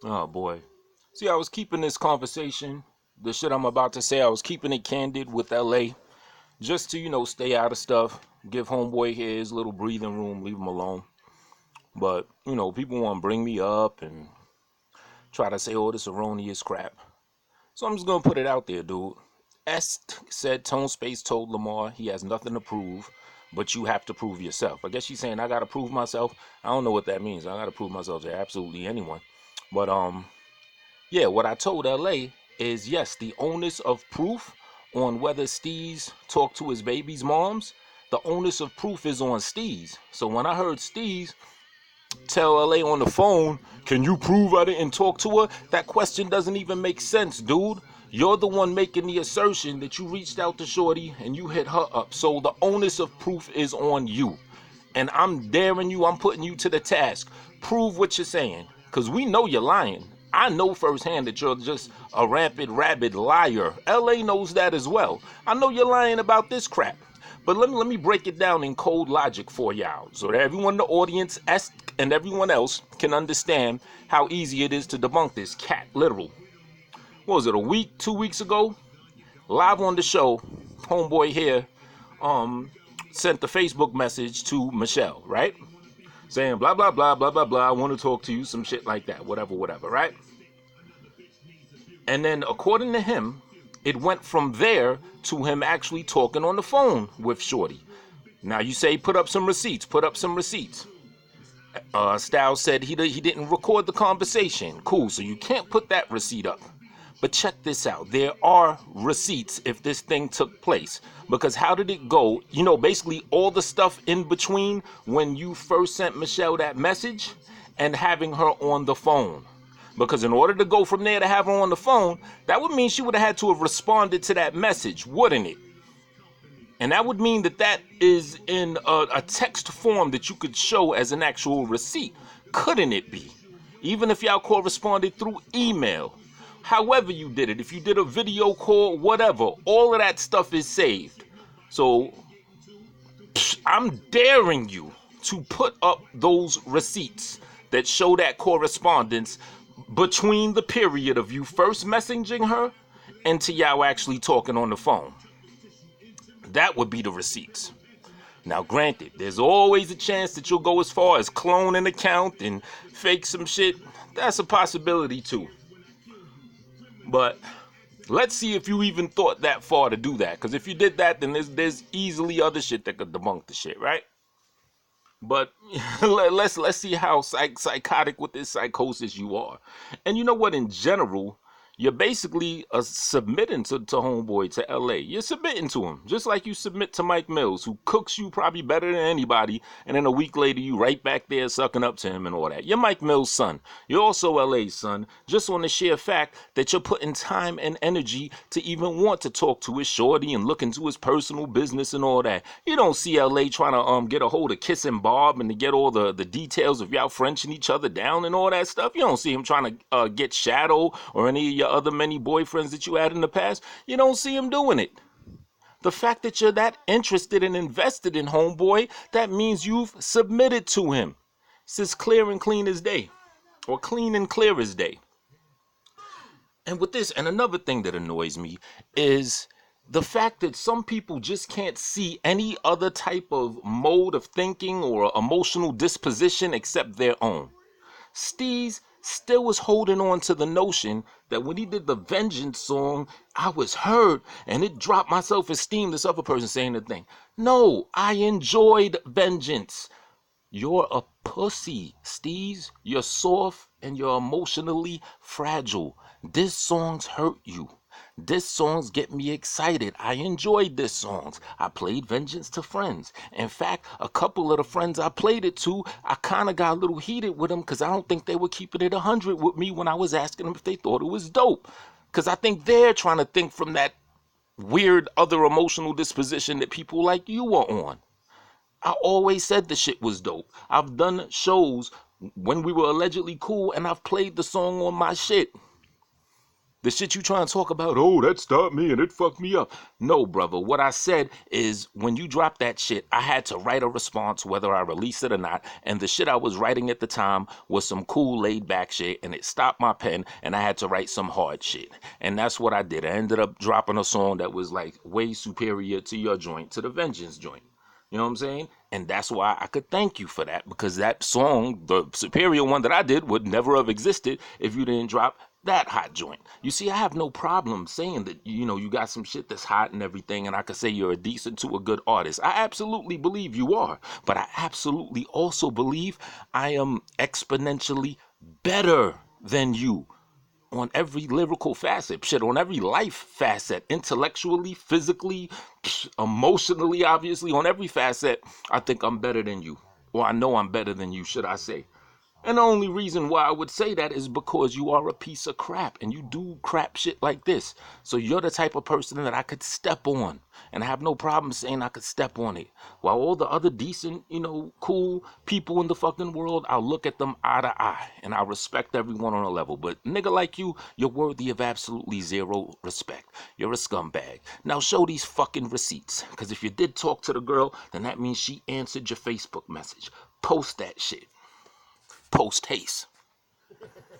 Oh boy. See, I was keeping this conversation, the shit I'm about to say, I was keeping it candid with LA just to, stay out of stuff, give homeboy here his little breathing room, leave him alone. But, people want to bring me up and try to say all this erroneous crap. So I'm just going to put it out there, dude. Est said Tone Space told Lamar he has nothing to prove, but you have to prove yourself. I guess she's saying I got to prove myself. I don't know what that means. I got to prove myself to absolutely anyone. But, yeah, what I told LA is yes, the onus of proof on whether Steeze talked to his baby's moms, the onus of proof is on Steeze. So when I heard Steeze tell LA on the phone, can you prove I didn't talk to her? That question doesn't even make sense, dude. You're the one making the assertion that you reached out to Shorty and you hit her up. So the onus of proof is on you. And I'm daring you, I'm putting you to the task. Prove what you're saying. Because we know you're lying. I know firsthand that you're just a rampant, rabid liar. LA knows that as well. I know you're lying about this crap. But let me break it down in cold logic for y'all so that everyone in the audience and everyone else can understand how easy it is to debunk this cat literal. What was it, a week, 2 weeks ago? Live on the show, homeboy here sent the Facebook message to Michelle, right? Saying blah, blah, blah, blah, blah, blah. I want to talk to you, some shit like that, whatever, whatever, right? And then according to him, it went from there to him actually talking on the phone with Shorty. Now you say put up some receipts, put up some receipts. Styles said he didn't record the conversation. Cool, so you can't put that receipt up. But check this out. There are receipts if this thing took place. Because how did it go? Basically all the stuff in between when you first sent Michelle that message and having her on the phone. Because in order to go from there to have her on the phone, that would mean she would have had to have responded to that message, wouldn't it? And that would mean that that is in a text form that you could show as an actual receipt. Couldn't it be? Even if y'all corresponded through email. However you did it, if you did a video call, whatever, all of that stuff is saved. So I'm daring you to put up those receipts that show that correspondence between the period of you first messaging her and to y'all actually talking on the phone. That would be the receipts. Now, granted, there's always a chance that you'll go as far as clone an account and fake some shit. That's a possibility too. But let's see if you even thought that far to do that. Because if you did that, then there's easily other shit that could debunk the shit, right? But let's see how psychotic with this psychosis you are. And you know what? In general, you're basically submitting to Homeboy, to LA. You're submitting to him, just like you submit to Mike Mills, who cooks you probably better than anybody, and then a week later you right back there sucking up to him and all that. You're Mike Mills' son. You're also LA's son, just on the sheer fact that you're putting time and energy to even want to talk to his shorty and look into his personal business and all that. You don't see LA trying to get a hold of Kissing Bob and to get all the details of y'all Frenching each other down and all that stuff. You don't see him trying to get Shadow or any of your other many boyfriends that you had in the past. You don't see him doing it. The fact that you're that interested and invested in Homeboy, that means you've submitted to him. It's as clear and clean as day, or clean and clear as day. And with this, and another thing that annoys me is the fact that some people just can't see any other type of mode of thinking or emotional disposition except their own. Steeze still was holding on to the notion that when he did the Vengeance song, I was hurt and it dropped my self-esteem. This other person saying the thing. No, I enjoyed Vengeance. You're a pussy, Steeze. You're soft and you're emotionally fragile. This songs hurt you. This songs get me excited. I enjoyed this songs. I played Vengeance to friends. In fact, a couple of the friends I played it to, I kind of got a little heated with them because I don't think they were keeping it 100 with me when I was asking them if they thought it was dope. Because I think they're trying to think from that weird other emotional disposition that people like you are on. I always said the shit was dope. I've done shows when we were allegedly cool and I've played the song on my shit. The shit you trying to talk about, oh, that stopped me and it fucked me up. No, brother. What I said is when you dropped that shit, I had to write a response whether I released it or not. And the shit I was writing at the time was some cool laid back shit, and it stopped my pen and I had to write some hard shit. And that's what I did. I ended up dropping a song that was like way superior to your joint, to the Vengeance joint. You know what I'm saying? And that's why I could thank you for that, because that song, the superior one that I did, would never have existed if you didn't drop that hot joint. You see, I have no problem saying that, you know, you got some shit that's hot and everything, and I could say you're a decent to a good artist. I absolutely believe you are, but I absolutely also believe I am exponentially better than you on every lyrical facet, shit, on every life facet, intellectually, physically, emotionally, obviously, on every facet. I think I'm better than you, or I know I'm better than you, should I say. And the only reason why I would say that is because you are a piece of crap and you do crap shit like this. So you're the type of person that I could step on, and I have no problem saying I could step on it. While all the other decent, you know, cool people in the fucking world, I'll look at them eye to eye and I respect everyone on a level. But nigga like you, you're worthy of absolutely zero respect. You're a scumbag. Now show these fucking receipts, because if you did talk to the girl, then that means she answered your Facebook message. Post that shit. Post haste.